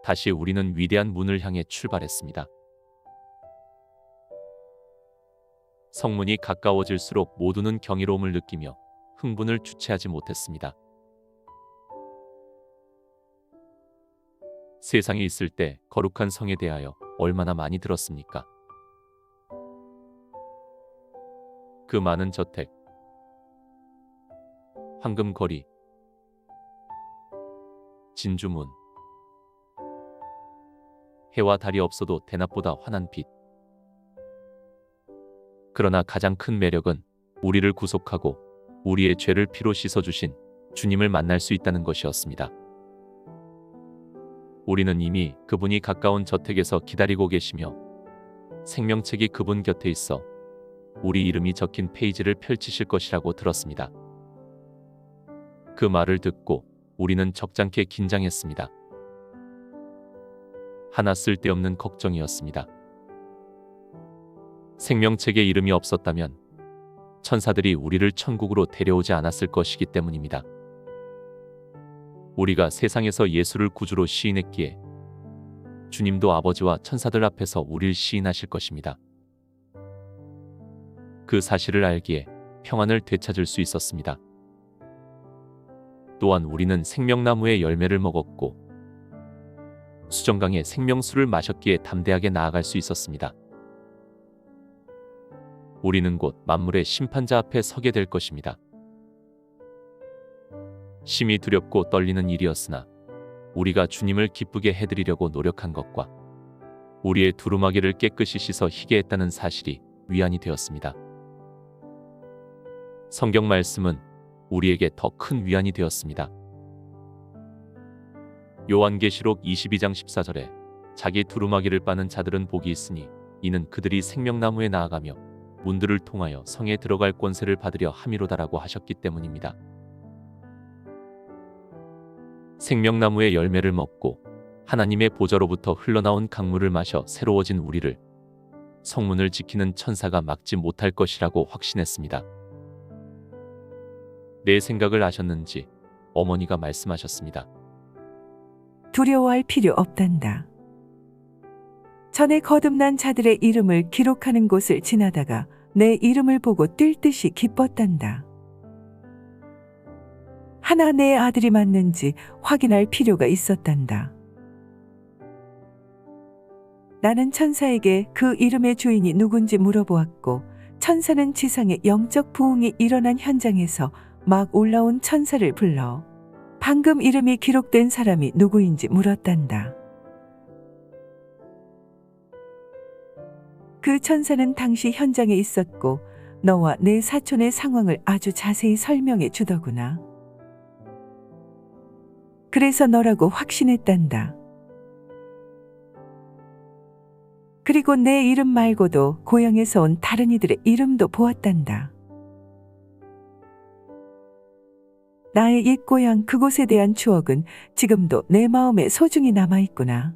다시 우리는 위대한 문을 향해 출발했습니다. 성문이 가까워질수록 모두는 경이로움을 느끼며 흥분을 주체하지 못했습니다. 세상에 있을 때 거룩한 성에 대하여 얼마나 많이 들었습니까? 그 많은 저택, 황금거리, 진주문, 해와 달이 없어도 대낮보다 환한 빛. 그러나 가장 큰 매력은 우리를 구속하고 우리의 죄를 피로 씻어주신 주님을 만날 수 있다는 것이었습니다. 우리는 이미 그분이 가까운 저택에서 기다리고 계시며 생명책이 그분 곁에 있어 우리 이름이 적힌 페이지를 펼치실 것이라고 들었습니다. 그 말을 듣고 우리는 적잖게 긴장했습니다. 하나 쓸데없는 걱정이었습니다. 생명책에 이름이 없었다면 천사들이 우리를 천국으로 데려오지 않았을 것이기 때문입니다. 우리가 세상에서 예수를 구주로 시인했기에 주님도 아버지와 천사들 앞에서 우리를 시인하실 것입니다. 그 사실을 알기에 평안을 되찾을 수 있었습니다. 또한 우리는 생명나무의 열매를 먹었고 수정강의 생명수를 마셨기에 담대하게 나아갈 수 있었습니다. 우리는 곧 만물의 심판자 앞에 서게 될 것입니다. 심히 두렵고 떨리는 일이었으나 우리가 주님을 기쁘게 해드리려고 노력한 것과 우리의 두루마기를 깨끗이 씻어 희게 했다는 사실이 위안이 되었습니다. 성경 말씀은 우리에게 더 큰 위안이 되었습니다. 요한계시록 22장 14절에 자기 두루마기를 빠는 자들은 복이 있으니 이는 그들이 생명나무에 나아가며 문들을 통하여 성에 들어갈 권세를 받으려 함이로다라고 하셨기 때문입니다. 생명나무의 열매를 먹고 하나님의 보좌로부터 흘러나온 강물을 마셔 새로워진 우리를 성문을 지키는 천사가 막지 못할 것이라고 확신했습니다. 내 생각을 아셨는지 어머니가 말씀하셨습니다. 두려워할 필요 없단다. 전에 거듭난 자들의 이름을 기록하는 곳을 지나다가 내 이름을 보고 뛸 듯이 기뻤단다. 하나 내 아들이 맞는지 확인할 필요가 있었단다. 나는 천사에게 그 이름의 주인이 누군지 물어보았고 천사는 지상에 영적 부흥이 일어난 현장에서 막 올라온 천사를 불러 방금 이름이 기록된 사람이 누구인지 물었단다. 그 천사는 당시 현장에 있었고 너와 내 사촌의 상황을 아주 자세히 설명해 주더구나. 그래서 너라고 확신했단다. 그리고 내 이름 말고도 고향에서 온 다른 이들의 이름도 보았단다. 나의 옛 고향 그곳에 대한 추억은 지금도 내 마음에 소중히 남아있구나.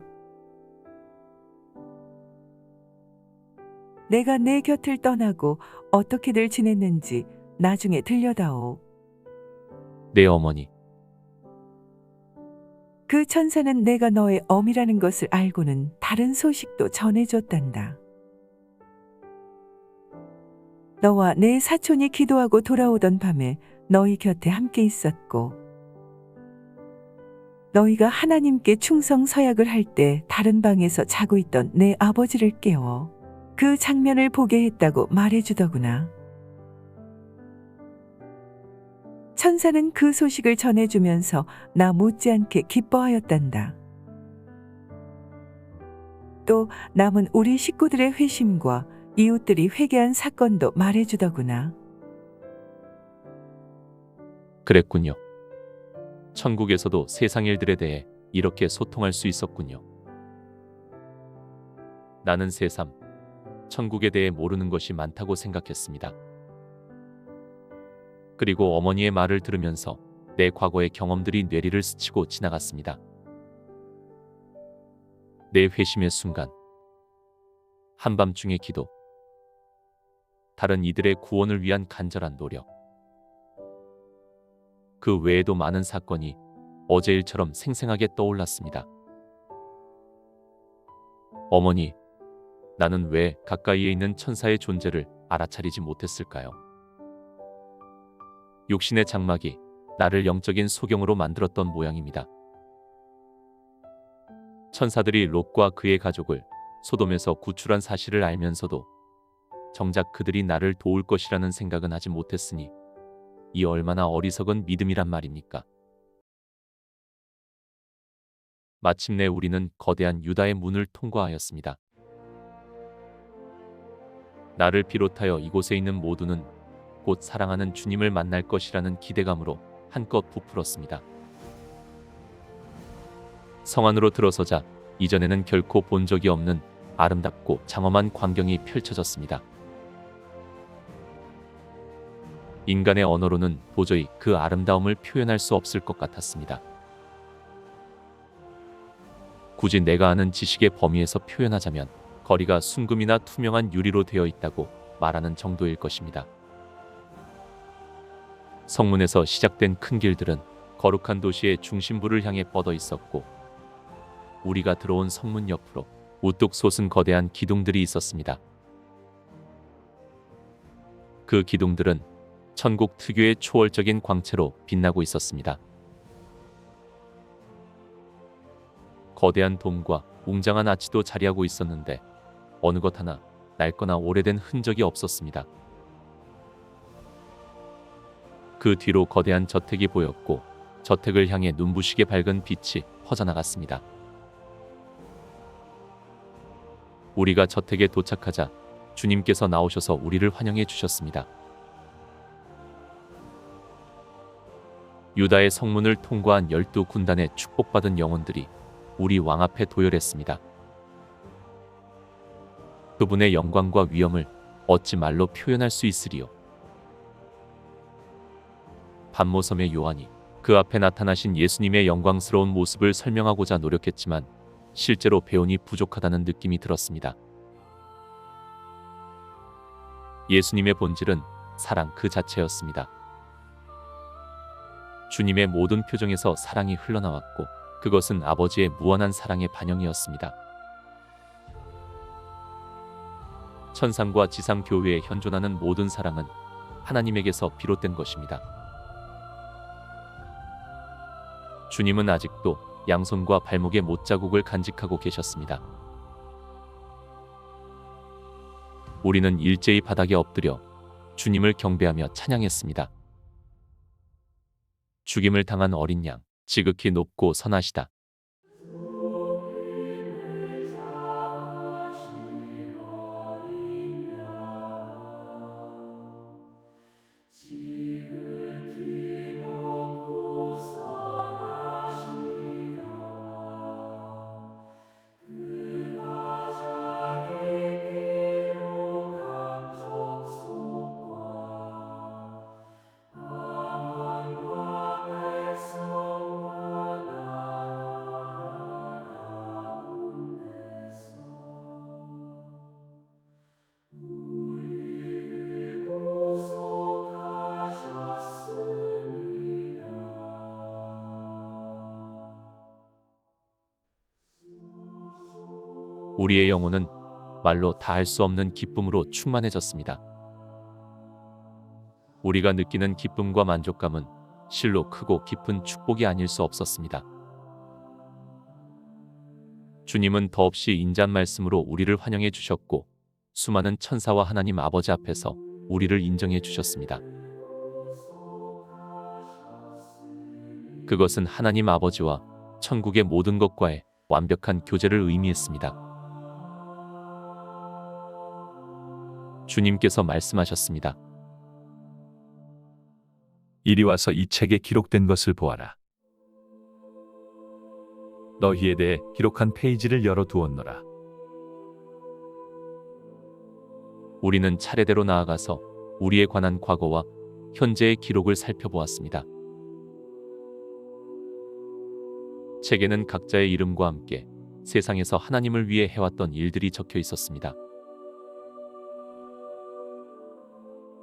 내가 내 곁을 떠나고 어떻게들 지냈는지 나중에 들려다오. 내 어머니. 그 천사는 내가 너의 어미라는 것을 알고는 다른 소식도 전해줬단다. 너와 내 사촌이 기도하고 돌아오던 밤에 너희 곁에 함께 있었고 너희가 하나님께 충성 서약을 할 때 다른 방에서 자고 있던 내 아버지를 깨워 그 장면을 보게 했다고 말해주더구나. 천사는 그 소식을 전해주면서 나 못지않게 기뻐하였단다. 또 남은 우리 식구들의 회심과 이웃들이 회개한 사건도 말해주더구나. 그랬군요. 천국에서도 세상 일들에 대해 이렇게 소통할 수 있었군요. 나는 새삼 천국에 대해 모르는 것이 많다고 생각했습니다. 그리고 어머니의 말을 들으면서 내 과거의 경험들이 뇌리를 스치고 지나갔습니다. 내 회심의 순간, 한밤중의 기도, 다른 이들의 구원을 위한 간절한 노력, 그 외에도 많은 사건이 어제 일처럼 생생하게 떠올랐습니다. 어머니, 나는 왜 가까이에 있는 천사의 존재를 알아차리지 못했을까요? 육신의 장막이 나를 영적인 소경으로 만들었던 모양입니다. 천사들이 롯과 그의 가족을 소돔에서 구출한 사실을 알면서도 정작 그들이 나를 도울 것이라는 생각은 하지 못했으니 이 얼마나 어리석은 믿음이란 말입니까? 마침내 우리는 거대한 유다의 문을 통과하였습니다. 나를 비롯하여 이곳에 있는 모두는 곧 사랑하는 주님을 만날 것이라는 기대감으로 한껏 부풀었습니다. 성 안으로 들어서자 이전에는 결코 본 적이 없는 아름답고 장엄한 광경이 펼쳐졌습니다. 인간의 언어로는 도저히 그 아름다움을 표현할 수 없을 것 같았습니다. 굳이 내가 아는 지식의 범위에서 표현하자면 거리가 순금이나 투명한 유리로 되어 있다고 말하는 정도일 것입니다. 성문에서 시작된 큰 길들은 거룩한 도시의 중심부를 향해 뻗어 있었고 우리가 들어온 성문 옆으로 우뚝 솟은 거대한 기둥들이 있었습니다. 그 기둥들은 천국 특유의 초월적인 광채로 빛나고 있었습니다. 거대한 돔과 웅장한 아치도 자리하고 있었는데 어느 것 하나 낡거나 오래된 흔적이 없었습니다. 그 뒤로 거대한 저택이 보였고 저택을 향해 눈부시게 밝은 빛이 퍼져나갔습니다. 우리가 저택에 도착하자 주님께서 나오셔서 우리를 환영해 주셨습니다. 유다의 성문을 통과한 12군단의 축복받은 영혼들이 우리 왕 앞에 도열했습니다. 그분의 영광과 위엄을 어찌 말로 표현할 수 있으리요. 반모섬의 요한이 그 앞에 나타나신 예수님의 영광스러운 모습을 설명하고자 노력했지만 실제로 배운이 부족하다는 느낌이 들었습니다. 예수님의 본질은 사랑 그 자체였습니다. 주님의 모든 표정에서 사랑이 흘러나왔고 그것은 아버지의 무한한 사랑의 반영이었습니다. 천상과 지상 교회에 현존하는 모든 사랑은 하나님에게서 비롯된 것입니다. 주님은 아직도 양손과 발목의 못자국을 간직하고 계셨습니다. 우리는 일제히 바닥에 엎드려 주님을 경배하며 찬양했습니다. 죽임을 당한 어린 양, 지극히 높고 선하시다. 우리의 영혼은 말로 다 할 수 없는 기쁨으로 충만해졌습니다. 우리가 느끼는 기쁨과 만족감은 실로 크고 깊은 축복이 아닐 수 없었습니다. 주님은 더없이 인자한 말씀으로 우리를 환영해 주셨고 수많은 천사와 하나님 아버지 앞에서 우리를 인정해 주셨습니다. 그것은 하나님 아버지와 천국의 모든 것과의 완벽한 교제를 의미했습니다. 주님께서 말씀하셨습니다. 이리 와서 이 책에 기록된 것을 보아라. 너희에 대해 기록한 페이지를 열어두었노라. 우리는 차례대로 나아가서 우리에 관한 과거와 현재의 기록을 살펴보았습니다. 책에는 각자의 이름과 함께 세상에서 하나님을 위해 해왔던 일들이 적혀 있었습니다.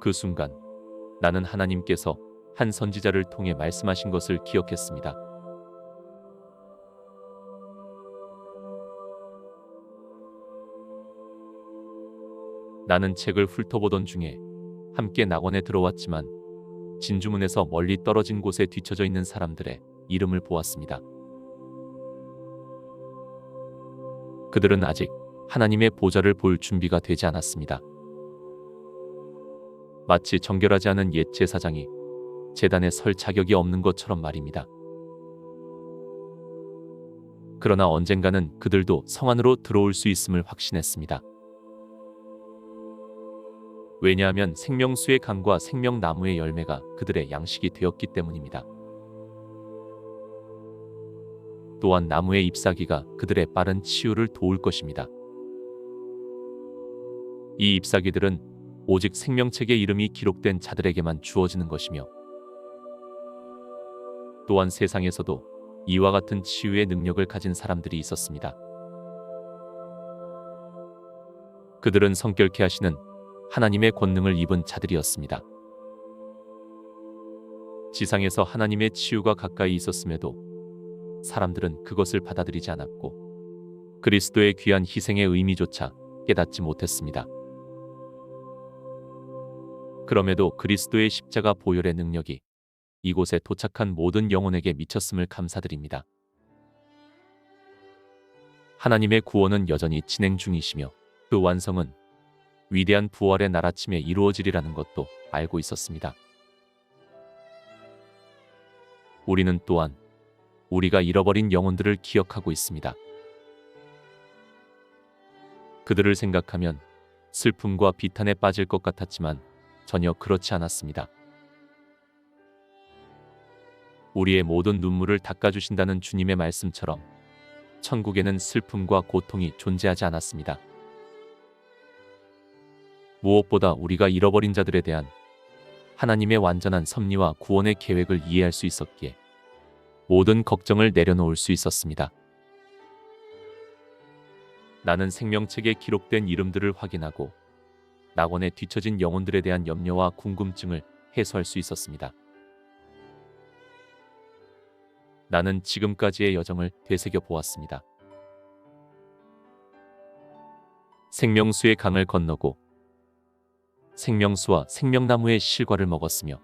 그 순간 나는 하나님께서 한 선지자를 통해 말씀하신 것을 기억했습니다. 나는 책을 훑어보던 중에 함께 낙원에 들어왔지만 진주문에서 멀리 떨어진 곳에 뒤처져 있는 사람들의 이름을 보았습니다. 그들은 아직 하나님의 보좌를 볼 준비가 되지 않았습니다. 마치 정결하지 않은 옛 제사장이 제단에 설 자격이 없는 것처럼 말입니다. 그러나 언젠가는 그들도 성 안으로 들어올 수 있음을 확신했습니다. 왜냐하면 생명수의 강과 생명나무의 열매가 그들의 양식이 되었기 때문입니다. 또한 나무의 잎사귀가 그들의 빠른 치유를 도울 것입니다. 이 잎사귀들은 오직 생명책의 이름이 기록된 자들에게만 주어지는 것이며 또한 세상에서도 이와 같은 치유의 능력을 가진 사람들이 있었습니다. 그들은 성결케 하시는 하나님의 권능을 입은 자들이었습니다. 지상에서 하나님의 치유가 가까이 있었음에도 사람들은 그것을 받아들이지 않았고 그리스도의 귀한 희생의 의미조차 깨닫지 못했습니다. 그럼에도 그리스도의 십자가 보혈의 능력이 이곳에 도착한 모든 영혼에게 미쳤음을 감사드립니다. 하나님의 구원은 여전히 진행 중이시며 그 완성은 위대한 부활의 날아침에 이루어지리라는 것도 알고 있었습니다. 우리는 또한 우리가 잃어버린 영혼들을 기억하고 있습니다. 그들을 생각하면 슬픔과 비탄에 빠질 것 같았지만 전혀 그렇지 않았습니다. 우리의 모든 눈물을 닦아주신다는 주님의 말씀처럼 천국에는 슬픔과 고통이 존재하지 않았습니다. 무엇보다 우리가 잃어버린 자들에 대한 하나님의 완전한 섭리와 구원의 계획을 이해할 수 있었기에 모든 걱정을 내려놓을 수 있었습니다. 나는 생명책에 기록된 이름들을 확인하고 낙원에 뒤처진 영혼들에 대한 염려와 궁금증을 해소할 수 있었습니다. 나는 지금까지의 여정을 되새겨 보았습니다. 생명수의 강을 건너고 생명수와 생명나무의 실과를 먹었으며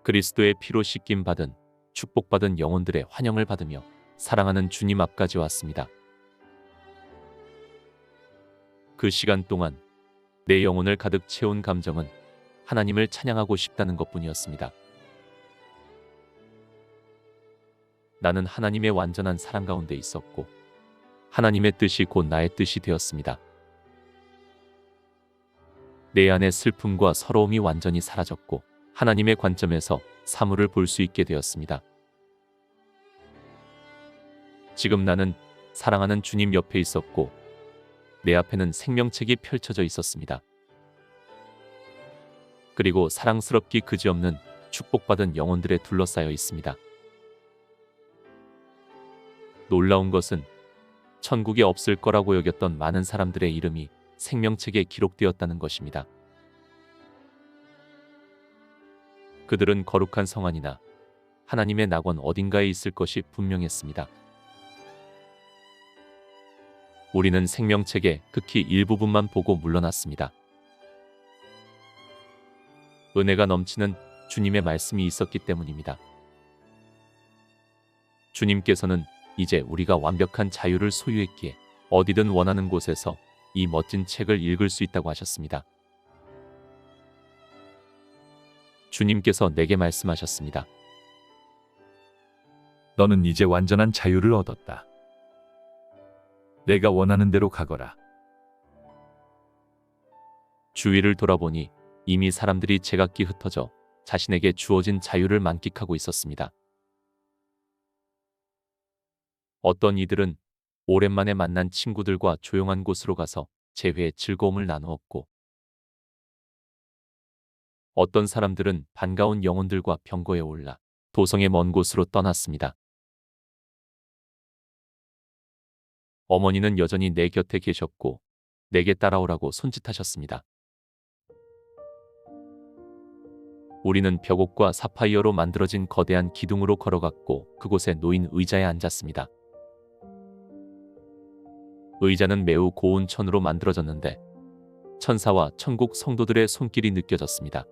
그리스도의 피로 씻김 받은 축복받은 영혼들의 환영을 받으며 사랑하는 주님 앞까지 왔습니다. 그 시간 동안 내 영혼을 가득 채운 감정은 하나님을 찬양하고 싶다는 것뿐이었습니다. 나는 하나님의 완전한 사랑 가운데 있었고 하나님의 뜻이 곧 나의 뜻이 되었습니다. 내 안의 슬픔과 서러움이 완전히 사라졌고 하나님의 관점에서 사물을 볼 수 있게 되었습니다. 지금 나는 사랑하는 주님 옆에 있었고 내 앞에는 생명책이 펼쳐져 있었습니다. 그리고 사랑스럽기 그지없는 축복받은 영혼들에 둘러싸여 있습니다. 놀라운 것은 천국에 없을 거라고 여겼던 많은 사람들의 이름이 생명책에 기록되었다는 것입니다. 그들은 거룩한 성 안이나 하나님의 낙원 어딘가에 있을 것이 분명했습니다. 우리는 생명책의 극히 일부분만 보고 물러났습니다. 은혜가 넘치는 주님의 말씀이 있었기 때문입니다. 주님께서는 이제 우리가 완벽한 자유를 소유했기에 어디든 원하는 곳에서 이 멋진 책을 읽을 수 있다고 하셨습니다. 주님께서 내게 말씀하셨습니다. 너는 이제 완전한 자유를 얻었다. 내가 원하는 대로 가거라. 주위를 돌아보니 이미 사람들이 제각기 흩어져 자신에게 주어진 자유를 만끽하고 있었습니다. 어떤 이들은 오랜만에 만난 친구들과 조용한 곳으로 가서 재회의 즐거움을 나누었고 어떤 사람들은 반가운 영혼들과 병거에 올라 도성의 먼 곳으로 떠났습니다. 어머니는 여전히 내 곁에 계셨고 내게 따라오라고 손짓하셨습니다. 우리는 벽옥과 사파이어로 만들어진 거대한 기둥으로 걸어갔고 그곳에 놓인 의자에 앉았습니다. 의자는 매우 고운 천으로 만들어졌는데 천사와 천국 성도들의 손길이 느껴졌습니다.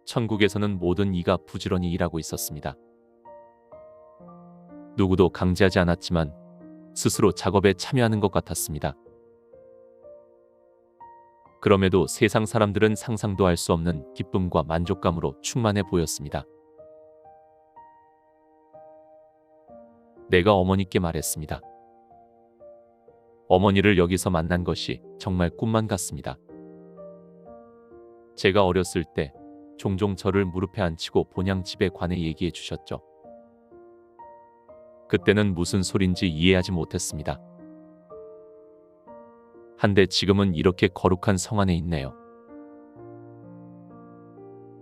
천국에서는 모든 이가 부지런히 일하고 있었습니다. 누구도 강제하지 않았지만 스스로 작업에 참여하는 것 같았습니다. 그럼에도 세상 사람들은 상상도 할 수 없는 기쁨과 만족감으로 충만해 보였습니다. 내가 어머니께 말했습니다. 어머니를 여기서 만난 것이 정말 꿈만 같습니다. 제가 어렸을 때 종종 저를 무릎에 앉히고 본향집에 관해 얘기해 주셨죠. 그때는 무슨 소린지 이해하지 못했습니다. 한데 지금은 이렇게 거룩한 성 안에 있네요.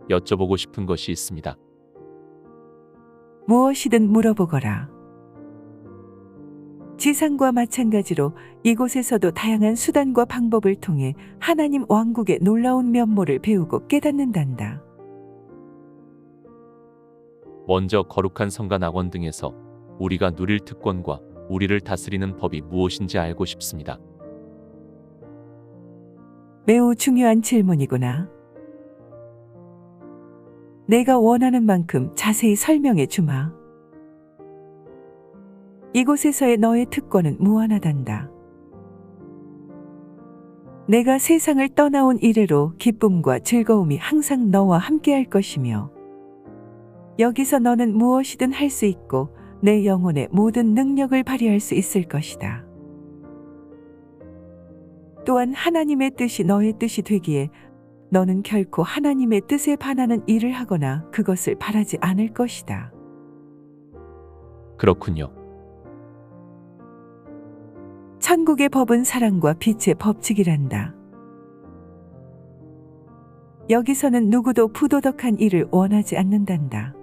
여쭤보고 싶은 것이 있습니다. 무엇이든 물어보거라. 지상과 마찬가지로 이곳에서도 다양한 수단과 방법을 통해 하나님 왕국의 놀라운 면모를 배우고 깨닫는단다. 먼저 거룩한 성과 낙원 등에서 우리가 누릴 특권과 우리를 다스리는 법이 무엇인지 알고 싶습니다. 매우 중요한 질문이구나. 내가 원하는 만큼 자세히 설명해 주마. 이곳에서의 너의 특권은 무한하단다. 내가 세상을 떠나온 이래로 기쁨과 즐거움이 항상 너와 함께할 것이며 여기서 너는 무엇이든 할 수 있고 내 영혼의 모든 능력을 발휘할 수 있을 것이다. 또한 하나님의 뜻이 너의 뜻이 되기에 너는 결코 하나님의 뜻에 반하는 일을 하거나 그것을 바라지 않을 것이다. 그렇군요. 천국의 법은 사랑과 빛의 법칙이란다. 여기서는 누구도 부도덕한 일을 원하지 않는단다.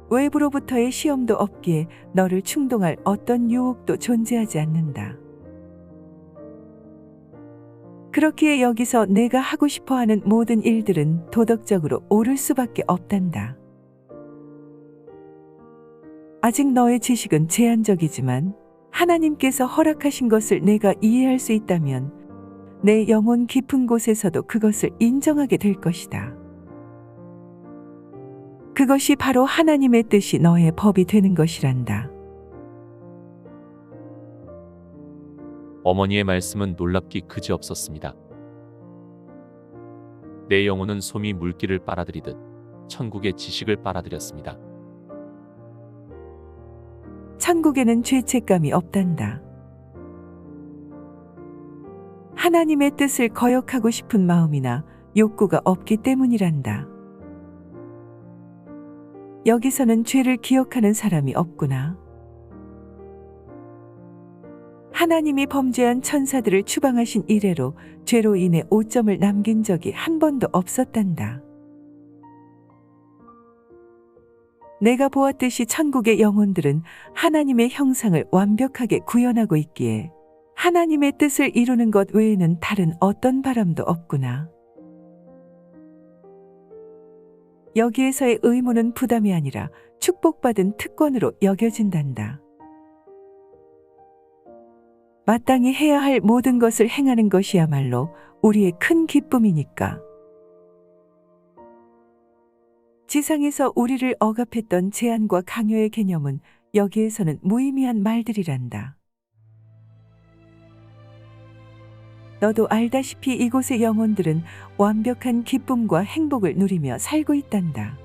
외부로부터의 시험도 없기에 너를 충동할 어떤 유혹도 존재하지 않는다. 그렇기에 여기서 내가 하고 싶어하는 모든 일들은 도덕적으로 옳을 수밖에 없단다. 아직 너의 지식은 제한적이지만 하나님께서 허락하신 것을 내가 이해할 수 있다면 내 영혼 깊은 곳에서도 그것을 인정하게 될 것이다. 그것이 바로 하나님의 뜻이 너의 법이 되는 것이란다. 어머니의 말씀은 놀랍기 그지없었습니다. 내 영혼은 솜이 물기를 빨아들이듯 천국의 지식을 빨아들였습니다. 천국에는 죄책감이 없단다. 하나님의 뜻을 거역하고 싶은 마음이나 욕구가 없기 때문이란다. 여기서는 죄를 기억하는 사람이 없구나. 하나님이 범죄한 천사들을 추방하신 이래로 죄로 인해 오점을 남긴 적이 한 번도 없었단다. 내가 보았듯이 천국의 영혼들은 하나님의 형상을 완벽하게 구현하고 있기에 하나님의 뜻을 이루는 것 외에는 다른 어떤 바람도 없구나. 여기에서의 의무는 부담이 아니라 축복받은 특권으로 여겨진단다. 마땅히 해야 할 모든 것을 행하는 것이야말로 우리의 큰 기쁨이니까. 지상에서 우리를 억압했던 제한과 강요의 개념은 여기에서는 무의미한 말들이란다. 너도 알다시피 이곳의 영혼들은 완벽한 기쁨과 행복을 누리며 살고 있단다.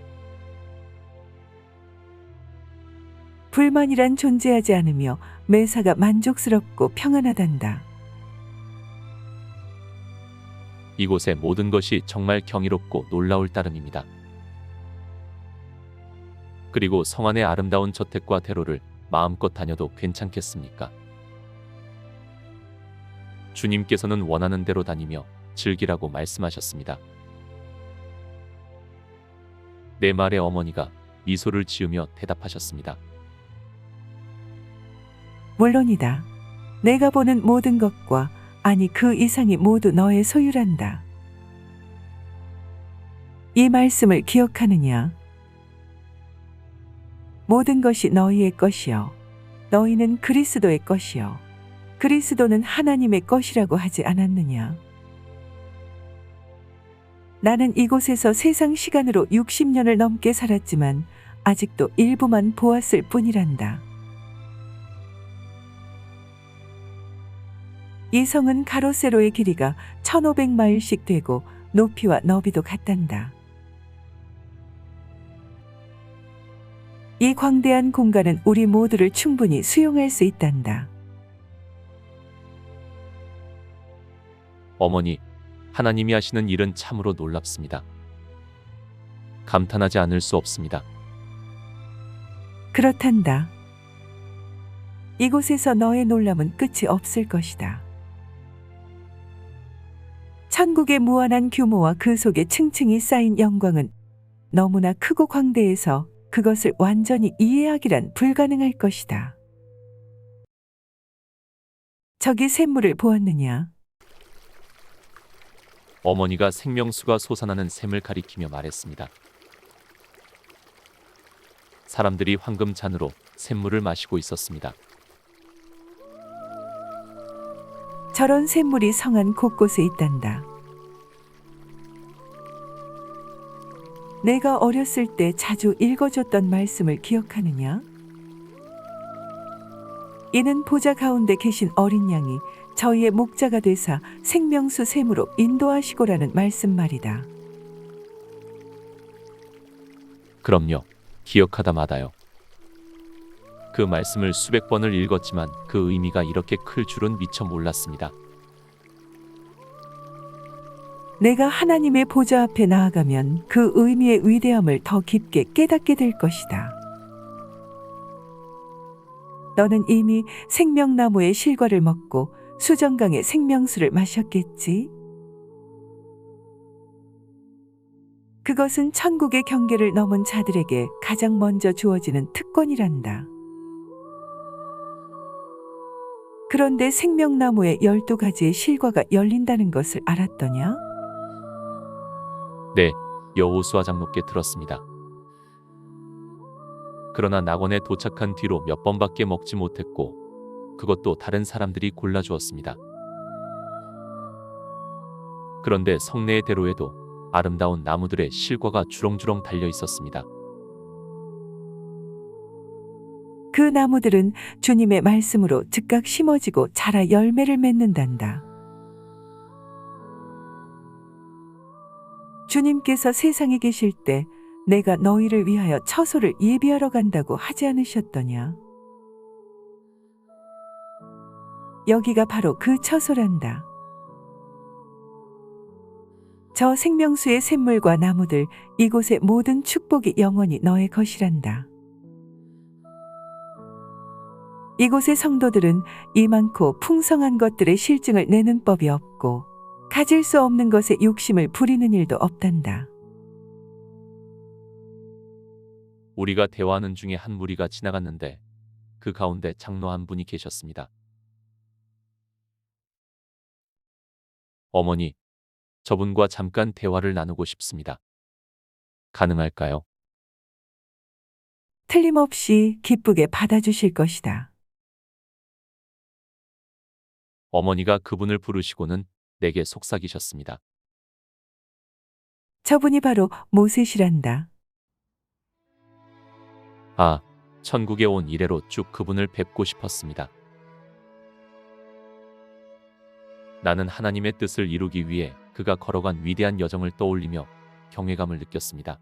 불만이란 존재하지 않으며 매사가 만족스럽고 평안하단다. 이곳의 모든 것이 정말 경이롭고 놀라울 따름입니다. 그리고 성 안의 아름다운 저택과 대로를 마음껏 다녀도 괜찮겠습니까? 주님께서는 원하는 대로 다니며 즐기라고 말씀하셨습니다. 내 말에 어머니가 미소를 지으며 대답하셨습니다. 물론이다. 내가 보는 모든 것과 아니 그 이상이 모두 너의 소유란다. 이 말씀을 기억하느냐? 모든 것이 너희의 것이요. 너희는 그리스도의 것이요 그리스도는 하나님의 것이라고 하지 않았느냐? 나는 이곳에서 세상 시간으로 60년을 넘게 살았지만 아직도 일부만 보았을 뿐이란다. 이 성은 가로 세로의 길이가 1500마일씩 되고 높이와 너비도 같단다. 이 광대한 공간은 우리 모두를 충분히 수용할 수 있단다. 어머니, 하나님이 하시는 일은 참으로 놀랍습니다. 감탄하지 않을 수 없습니다. 그렇단다. 이곳에서 너의 놀람은 끝이 없을 것이다. 천국의 무한한 규모와 그 속에 층층이 쌓인 영광은 너무나 크고 광대해서 그것을 완전히 이해하기란 불가능할 것이다. 저기 샘물을 보았느냐? 어머니가 생명수가 솟아나는 샘을 가리키며 말했습니다. 사람들이 황금 잔으로 샘물을 마시고 있었습니다. 저런 샘물이 성 안 곳곳에 있단다. 내가 어렸을 때 자주 읽어줬던 말씀을 기억하느냐? 이는 보좌 가운데 계신 어린 양이 저희의 목자가 되사 생명수 샘으로 인도하시고라는 말씀 말이다. 그럼요. 기억하다 마다요. 그 말씀을 수백 번을 읽었지만 그 의미가 이렇게 클 줄은 미처 몰랐습니다. 내가 하나님의 보좌 앞에 나아가면 그 의미의 위대함을 더 깊게 깨닫게 될 것이다. 너는 이미 생명나무의 실과를 먹고 수정강의 생명수를 마셨겠지? 그것은 천국의 경계를 넘은 자들에게 가장 먼저 주어지는 특권이란다. 그런데 생명나무의 12가지의 실과가 열린다는 것을 알았더냐? 네, 여호수아 장로께 들었습니다. 그러나 낙원에 도착한 뒤로 몇 번밖에 먹지 못했고 그것도 다른 사람들이 골라주었습니다. 그런데 성내의 대로에도 아름다운 나무들의 실과가 주렁주렁 달려 있었습니다. 그 나무들은 주님의 말씀으로 즉각 심어지고 자라 열매를 맺는단다. 주님께서 세상에 계실 때 내가 너희를 위하여 처소를 예비하러 간다고 하지 않으셨더냐? 여기가 바로 그 처소란다. 저 생명수의 샘물과 나무들, 이곳의 모든 축복이 영원히 너의 것이란다. 이곳의 성도들은 이 많고 풍성한 것들의 실증을 내는 법이 없고 가질 수 없는 것에 욕심을 부리는 일도 없단다. 우리가 대화하는 중에 한 무리가 지나갔는데 그 가운데 장로 한 분이 계셨습니다. 어머니, 저분과 잠깐 대화를 나누고 싶습니다. 가능할까요? 틀림없이 기쁘게 받아주실 것이다. 어머니가 그분을 부르시고는 내게 속삭이셨습니다. 저분이 바로 모세시란다. 아, 천국에 온 이래로 쭉 그분을 뵙고 싶었습니다. 나는 하나님의 뜻을 이루기 위해 그가 걸어간 위대한 여정을 떠올리며 경외감을 느꼈습니다.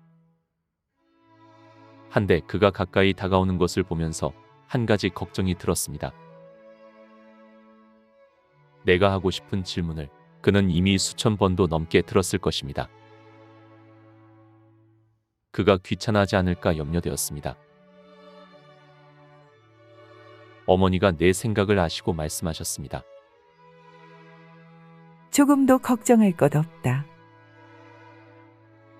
한데 그가 가까이 다가오는 것을 보면서 한 가지 걱정이 들었습니다. 내가 하고 싶은 질문을 그는 이미 수천 번도 넘게 들었을 것입니다. 그가 귀찮아하지 않을까 염려되었습니다. 어머니가 내 생각을 아시고 말씀하셨습니다. 조금도 걱정할 것 없다.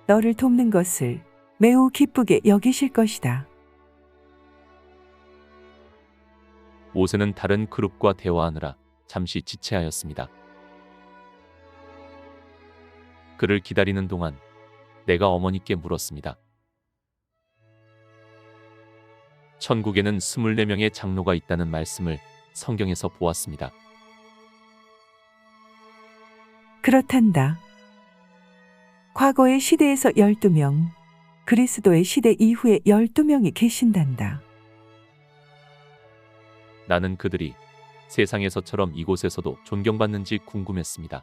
너를 돕는 것을 매우 기쁘게 여기실 것이다. 모세는 다른 그룹과 대화하느라 잠시 지체하였습니다. 그를 기다리는 동안 내가 어머니께 물었습니다. 천국에는 24명의 장로가 있다는 말씀을 성경에서 보았습니다. 그렇단다. 과거의 시대에서 12명, 그리스도의 시대 이후에 12명이 계신단다. 나는 그들이 세상에서처럼 이곳에서도 존경받는지 궁금했습니다.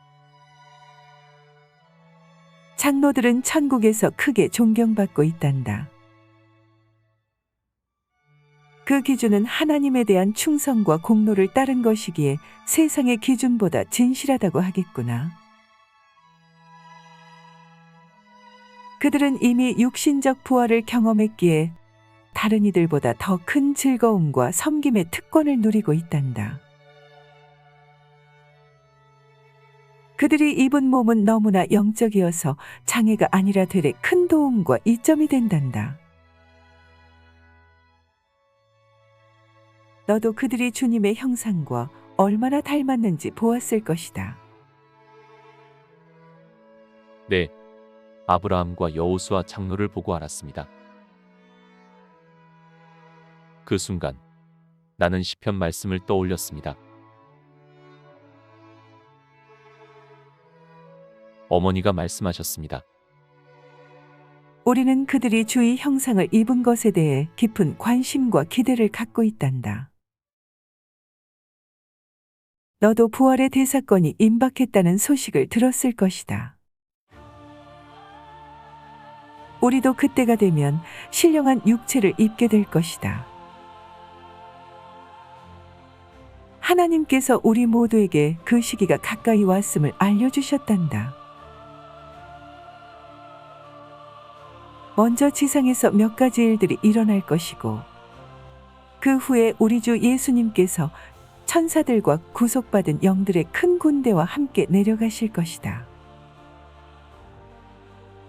장로들은 천국에서 크게 존경받고 있단다. 그 기준은 하나님에 대한 충성과 공로를 따른 것이기에 세상의 기준보다 진실하다고 하겠구나. 그들은 이미 육신적 부활을 경험했기에 다른 이들보다 더 큰 즐거움과 섬김의 특권을 누리고 있단다. 그들이 입은 몸은 너무나 영적이어서 장애가 아니라 되레 큰 도움과 이점이 된단다. 너도 그들이 주님의 형상과 얼마나 닮았는지 보았을 것이다. 네, 아브라함과 여호수아 장로를 보고 알았습니다. 그 순간 나는 시편 말씀을 떠올렸습니다. 어머니가 말씀하셨습니다. 우리는 그들이 주의 형상을 입은 것에 대해 깊은 관심과 기대를 갖고 있단다. 너도 부활의 대사건이 임박했다는 소식을 들었을 것이다. 우리도 그때가 되면 신령한 육체를 입게 될 것이다. 하나님께서 우리 모두에게 그 시기가 가까이 왔음을 알려주셨단다. 먼저 지상에서 몇 가지 일들이 일어날 것이고 그 후에 우리 주 예수님께서 천사들과 구속받은 영들의 큰 군대와 함께 내려가실 것이다.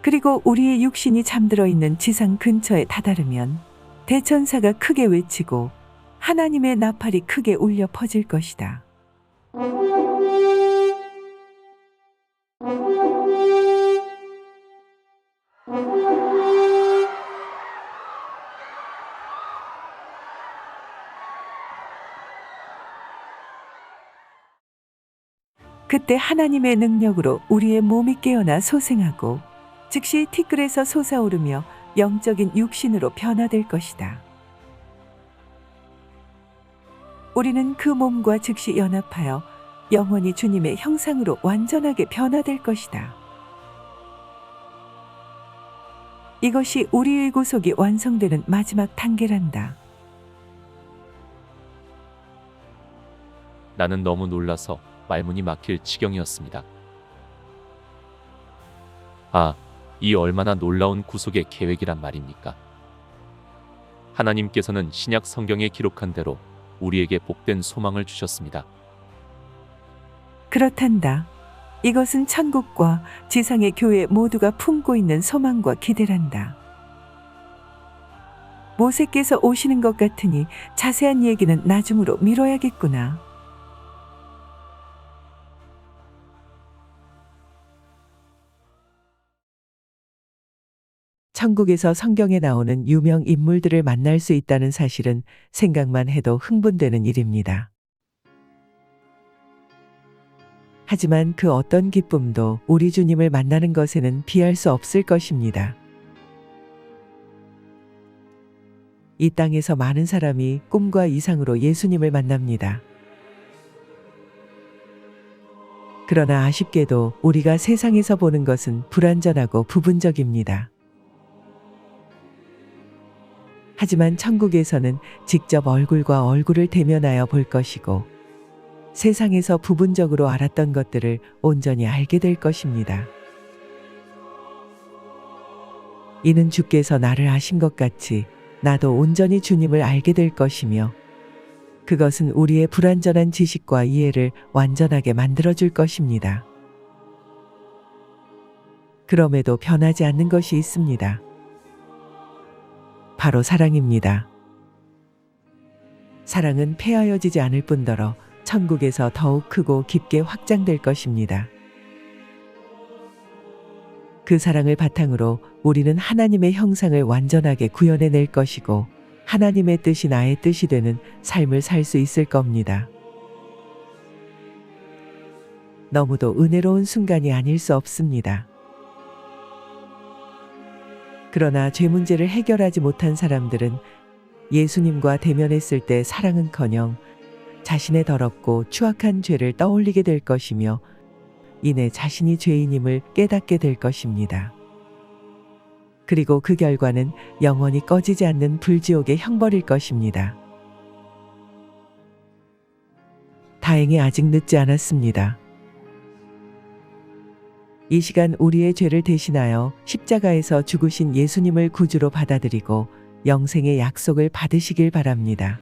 그리고 우리의 육신이 잠들어 있는 지상 근처에 다다르면 대천사가 크게 외치고 하나님의 나팔이 크게 울려 퍼질 것이다. 그때 하나님의 능력으로 우리의 몸이 깨어나 소생하고 즉시 티끌에서 솟아오르며 영적인 육신으로 변화될 것이다. 우리는 그 몸과 즉시 연합하여 영원히 주님의 형상으로 완전하게 변화될 것이다. 이것이 우리의 구속이 완성되는 마지막 단계란다. 나는 너무 놀라서 말문이 막힐 지경이었습니다. 아, 이 얼마나 놀라운 구속의 계획이란 말입니까? 하나님께서는 신약 성경에 기록한 대로 우리에게 복된 소망을 주셨습니다. 그렇단다. 이것은 천국과 지상의 교회 모두가 품고 있는 소망과 기대란다. 모세께서 오시는 것 같으니 자세한 얘기는 나중으로 미뤄야겠구나. 천국에서 성경에 나오는 유명 인물들을 만날 수 있다는 사실은 생각만 해도 흥분되는 일입니다. 하지만 그 어떤 기쁨도 우리 주님을 만나는 것에는 비할 수 없을 것입니다. 이 땅에서 많은 사람이 꿈과 이상으로 예수님을 만납니다. 그러나 아쉽게도 우리가 세상에서 보는 것은 불완전하고 부분적입니다. 하지만 천국에서는 직접 얼굴과 얼굴을 대면하여 볼 것이고 세상에서 부분적으로 알았던 것들을 온전히 알게 될 것입니다. 이는 주께서 나를 아신 것 같이 나도 온전히 주님을 알게 될 것이며 그것은 우리의 불완전한 지식과 이해를 완전하게 만들어줄 것입니다. 그럼에도 변하지 않는 것이 있습니다. 바로 사랑입니다. 사랑은 폐하여지지 않을 뿐더러 천국에서 더욱 크고 깊게 확장될 것입니다. 그 사랑을 바탕으로 우리는 하나님의 형상을 완전하게 구현해낼 것이고 하나님의 뜻이 나의 뜻이 되는 삶을 살 수 있을 겁니다. 너무도 은혜로운 순간이 아닐 수 없습니다. 그러나 죄 문제를 해결하지 못한 사람들은 예수님과 대면했을 때 사랑은커녕 자신의 더럽고 추악한 죄를 떠올리게 될 것이며 이내 자신이 죄인임을 깨닫게 될 것입니다. 그리고 그 결과는 영원히 꺼지지 않는 불지옥의 형벌일 것입니다. 다행히 아직 늦지 않았습니다. 이 시간 우리의 죄를 대신하여 십자가에서 죽으신 예수님을 구주로 받아들이고 영생의 약속을 받으시길 바랍니다.